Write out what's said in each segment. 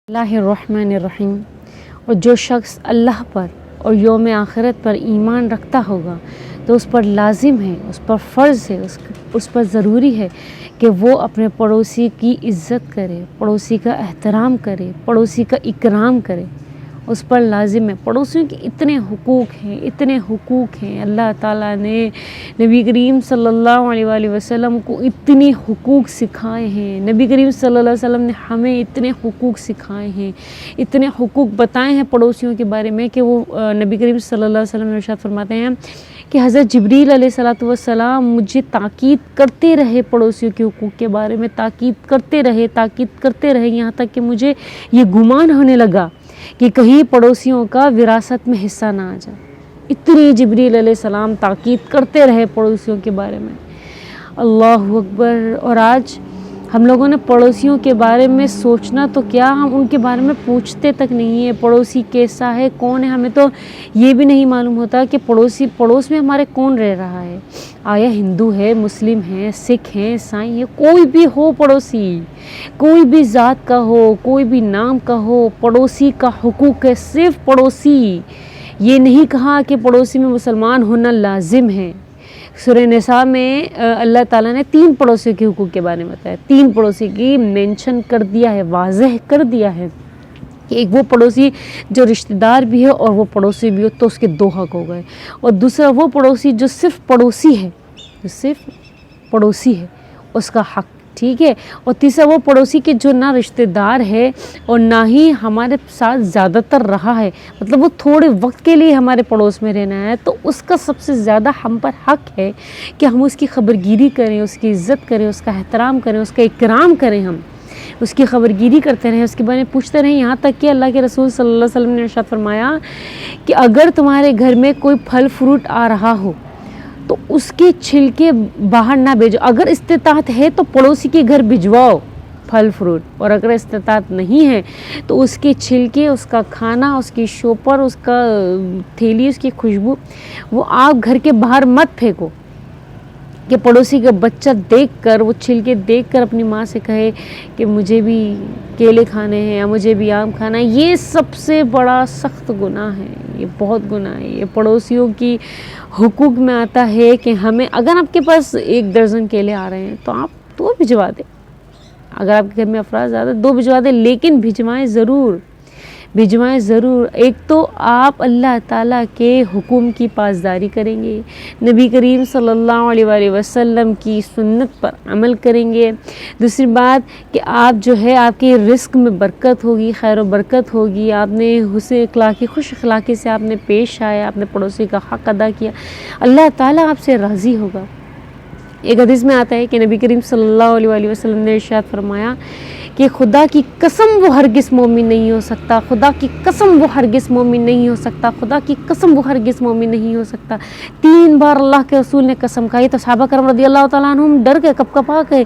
اللہ الرحمن الرحیم۔ اور جو شخص اللہ پر اور یوم آخرت پر ایمان رکھتا ہوگا تو اس پر لازم ہے، اس پر فرض ہے، اس پر ضروری ہے کہ وہ اپنے پڑوسی کی عزت کرے، پڑوسی کا احترام کرے، پڑوسی کا اکرام کرے۔ اس پر لازم ہے۔ پڑوسیوں کے اتنے حقوق ہیں، اللہ تعالیٰ نے نبی کریم صلی اللہ علیہ وسلم کو اتنے حقوق سکھائے ہیں، نبی کریم صلی اللہ علیہ وسلم نے ہمیں اتنے حقوق سکھائے ہیں، اتنے حقوق بتائے ہیں پڑوسیوں کے بارے میں کہ وہ نبی کریم صلی اللہ علیہ وسلم نے ارشاد فرماتے ہیں کہ حضرت جبریل علیہ السلام مجھے تاکید کرتے رہے، پڑوسیوں کے حقوق کے بارے میں تاکید کرتے رہے یہاں تک کہ مجھے یہ گمان ہونے لگا کہ کہیں پڑوسیوں کا وراثت میں حصہ نہ آ جائے۔ اتنی جبریل علیہ السلام تاکید کرتے رہے پڑوسیوں کے بارے میں۔ اللہ اکبر۔ اور آج ہم لوگوں نے پڑوسیوں کے بارے میں سوچنا تو کیا، ہم ان کے بارے میں پوچھتے تک نہیں ہیں، پڑوسی کیسا ہے، کون ہے۔ ہمیں تو یہ بھی نہیں معلوم ہوتا کہ پڑوس میں ہمارے کون رہ رہا ہے، آیا ہندو ہے، مسلم ہے، سکھ ہیں، عیسائی ہے، کوئی بھی ہو پڑوسی، کوئی بھی ذات کا ہو، کوئی بھی نام کا ہو، پڑوسی کا حقوق ہے صرف پڑوسی۔ یہ نہیں کہا کہ پڑوسی میں مسلمان ہونا لازم ہے۔ سورہ نساء میں اللہ تعالیٰ نے 3 پڑوسیوں کے حقوق کے بارے میں بتایا، 3 پڑوسی کی مینشن کر دیا ہے، واضح کر دیا ہے کہ ایک وہ پڑوسی جو رشتہ دار بھی ہے اور وہ پڑوسی بھی ہو تو اس کے 2 حق ہو گئے، اور دوسرا وہ پڑوسی جو صرف پڑوسی ہے، اس کا حق، ٹھیک ہے، اور تیسرا وہ پڑوسی کے جو نہ رشتہ دار ہے اور نہ ہی ہمارے ساتھ زیادہ تر رہا ہے، مطلب وہ تھوڑے وقت کے لیے ہمارے پڑوس میں رہنا ہے، تو اس کا سب سے زیادہ ہم پر حق ہے کہ ہم اس کی خبرگیری کریں، اس کی عزت کریں، اس کا احترام کریں، اس کا اکرام کریں، ہم اس کی خبرگیری کرتے رہیں، اس کے بارے میں پوچھتے رہیں، یہاں تک کہ اللہ کے رسول صلی اللہ علیہ وسلم نے ارشاد فرمایا کہ اگر تمہارے گھر میں کوئی پھل فروٹ آ رہا ہو تو اس کے چھلکے باہر نہ بھیجو، اگر استطاعت ہے تو پڑوسی کے گھر بھجواؤ پھل فروٹ، اور اگر استطاعت نہیں ہے تو اس کے چھلکے، اس کا کھانا، اس کی شوپر، اس کا تھیلی، اس کی خوشبو وہ آپ گھر کے باہر مت پھینکو، کہ پڑوسی کا بچہ دیکھ کر، وہ چھلکے دیکھ کر اپنی ماں سے کہے کہ مجھے بھی کیلے کھانے ہیں یا مجھے بھی آم کھانا ہے۔ یہ سب سے بڑا سخت گناہ ہے، یہ بہت گناہ ہے۔ یہ پڑوسیوں کی حقوق میں آتا ہے کہ ہمیں، اگر آپ کے پاس 1 درجن کیلے آ رہے ہیں تو آپ 2 بھجوا دیں، اگر آپ کے گھر میں افراد زیادہ 2 بھجوا دیں، لیکن بھجوائیں ضرور۔ ایک تو آپ اللہ تعالیٰ کے حکم کی پاسداری کریں گے، نبی کریم صلی اللہ علیہ وسلم کی سنت پر عمل کریں گے، دوسری بات کہ آپ جو ہے آپ کے رزق میں برکت ہوگی، خیر و برکت ہوگی، آپ نے حسن اخلاقی، خوش اخلاقی سے آپ نے پیش آیا، آپ نے پڑوسی کا حق ادا کیا، اللہ تعالیٰ آپ سے راضی ہوگا۔ ایک حدیث میں آتا ہے کہ نبی کریم صلی اللہ علیہ وسلم نے ارشاد فرمایا کہ خدا کی قسم وہ ہرگز مومن نہیں ہو سکتا، خدا کی قسم وہ ہرگز مومن نہیں ہو سکتا، خدا کی قسم وہ ہرگز مومن نہیں ہو سکتا۔ 3 بار اللہ کے رسول نے قسم کھائی تو صحابہ کرام رضی اللہ تعالیٰ عنہم ڈر گئے، کپا گئے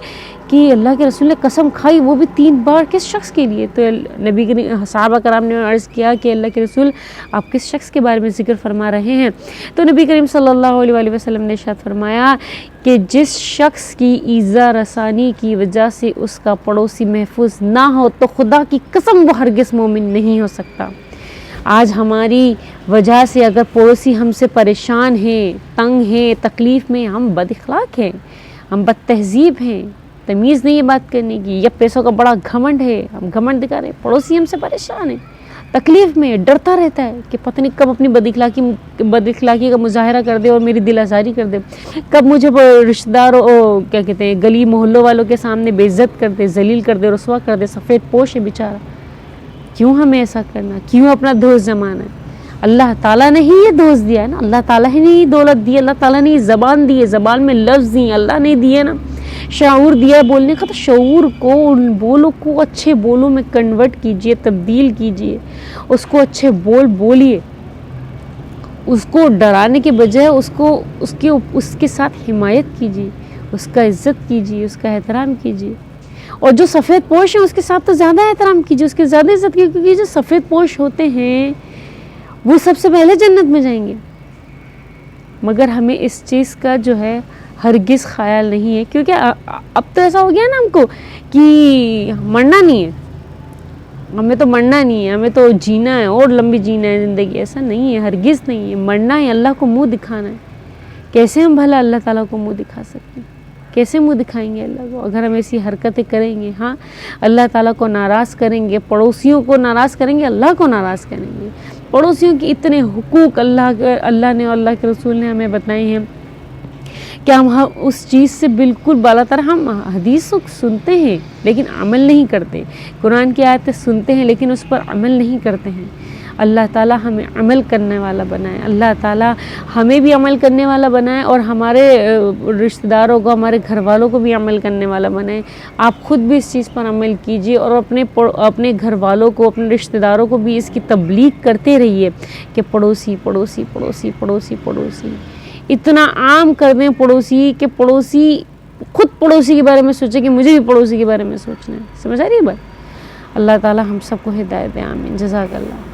کہ اللہ کے رسول نے قسم کھائی، وہ بھی 3 بار، کس شخص کے لیے؟ تو صحابہ کرام نے عرض کیا کہ اللہ کے رسول آپ کس شخص کے بارے میں ذکر فرما رہے ہیں؟ تو نبی کریم صلی اللہ علیہ وسلم نے ارشاد فرمایا کہ جس شخص کی ایذا رسانی کی وجہ سے اس کا پڑوسی محفوظ نہ ہو تو خدا کی قسم وہ ہرگز مومن نہیں ہو سکتا۔ آج ہماری وجہ سے اگر پڑوسی ہم سے پریشان ہیں، تنگ ہیں، تکلیف میں، ہم بد اخلاق ہیں، ہم بد تہذیب ہیں، تمیز نہیں ہے بات کرنے کی، یا پیسوں کا بڑا گھمنڈ ہے، ہم گھمنڈ دکھا رہے ہیں، پڑوسی ہم سے پریشان ہے، تکلیف میں، ڈرتا رہتا ہے کہ پتہ نہیں کب اپنی بد اخلاقی کا مظاہرہ کر دے اور میری دل آزاری کر دے، کب مجھے رشتہ دار کیا کہتے ہیں گلی محلوں والوں کے سامنے بے عزت کر دے، ذلیل کر دے، رسوا کر دے، سفید پوش ہے بیچارہ۔ کیوں ہمیں ایسا کرنا؟ کیوں اپنا دوست جمانا ہے؟ اللہ تعالیٰ نے ہی یہ دوست دیا ہے نا، اللہ تعالیٰ نے ہی دولت دی ہے، اللہ تعالیٰ نے یہ زبان دی ہے، زبان میں لفظ دی، اللہ نے دیے نا، شعور دیا بولنے کا، تو شعور کو، ان بولوں کو اچھے بولوں میں کنورٹ کیجئے، تبدیل کیجئے، اس کو اچھے بول بولیے، اس کو ڈرانے کے بجائے اس کے ساتھ حمایت کیجئے، اس کا عزت کیجئے، اس کا احترام کیجئے، اور جو سفید پوش ہیں اس کے ساتھ تو زیادہ احترام کیجئے، اس کے زیادہ عزت کیجئے، کیونکہ جو سفید پوش ہوتے ہیں وہ سب سے پہلے جنت میں جائیں گے، مگر ہمیں اس چیز کا جو ہے ہرگز خیال نہیں ہے، کیونکہ اب تو ایسا ہو گیا نا ہم کو کہ مرنا نہیں ہے، ہمیں تو مرنا نہیں ہے, ہمیں تو جینا ہے اور لمبی جینا ہے زندگی. ایسا نہیں ہے, ہرگز نہیں ہے. مرنا ہے, اللہ کو منہ دکھانا ہے. کیسے ہم بھلا اللہ تعالیٰ کو منہ دکھا سکتے ہیں؟ کیسے منہ دکھائیں گے اللہ کو اگر ہم ایسی حرکتیں کریں گے؟ ہاں, اللہ تعالیٰ کو ناراض کریں گے, پڑوسیوں کو ناراض کریں گے, اللہ کو ناراض کریں گے. پڑوسیوں کے اتنے حقوق اللہ نے اور اللہ کے رسول نے ہمیں بتائے ہیں کہ ہم اس چیز سے بالکل بالا تر. ہم حدیث سنتے ہیں لیکن عمل نہیں کرتے, قرآن کی آیتیں سنتے ہیں لیکن اس پر عمل نہیں کرتے ہیں. اللہ تعالیٰ ہمیں عمل کرنے والا بنائے, اللہ تعالیٰ ہمیں بھی عمل کرنے والا بنائے اور ہمارے رشتہ داروں کو, ہمارے گھر والوں کو بھی عمل کرنے والا بنائے. آپ خود بھی اس چیز پر عمل کیجئے اور اپنے گھر والوں کو, اپنے رشتہ داروں کو بھی اس کی تبلیغ کرتے رہیے کہ پڑوسی پڑوسی پڑوسی پڑوسی پڑوسی. اتنا عام کر دیں پڑوسی کہ پڑوسی خود پڑوسی کے بارے میں سوچے کہ مجھے بھی پڑوسی کے بارے میں سوچنا ہے. سمجھ آ رہی ہے بات؟ اللہ تعالیٰ ہم سب کو ہدایت دے, آمین. جزاک اللہ.